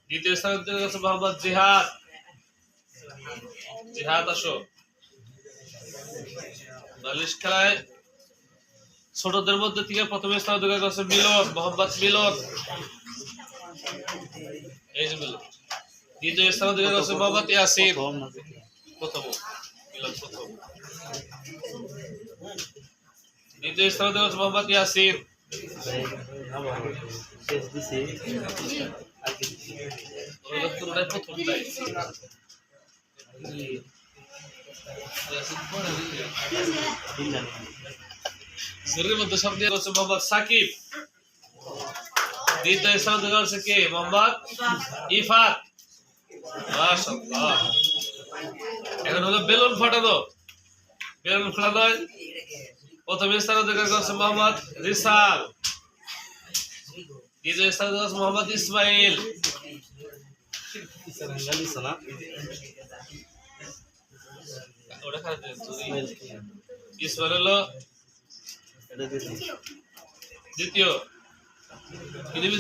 দ্বিতীয় স্থানে অধিকার করছে মোহাম্মদ জিহাদ। জিহাদ আসো। বালিশ খেলায় ছোটদের মধ্যে থেকে প্রথম স্থান অধিকার করছে মিলন, মোহাম্মদ মিলন। এই যে মিলন। দ্বিতীয় স্থান অধিকার করছে মোহাম্মদ ইয়াসিন। প্রথম মিলন প্রথম। দ্বিতীয় স্থান অধিকার করছে মোহাম্মদ ইয়াসিন। প্রথমটাই মধ্যে সব দিয়ে করছে মোহাম্মদ সাকিব। দ্বিতীয় স্থান অধিকার করছে কে? মোহাম্মদ ইফাত। মাশাআল্লাহ। এখন হলো বেলুন ফাটানো। বেলুন ফাটানো প্রথম স্থান অধিকার করছে মোহাম্মদ রিসাল। দ্বিতীয় স্থান অধিকার করছে মোহাম্মদ ইসমাইল। ইসমাইল হলো দ্বিতীয়। কি দিবি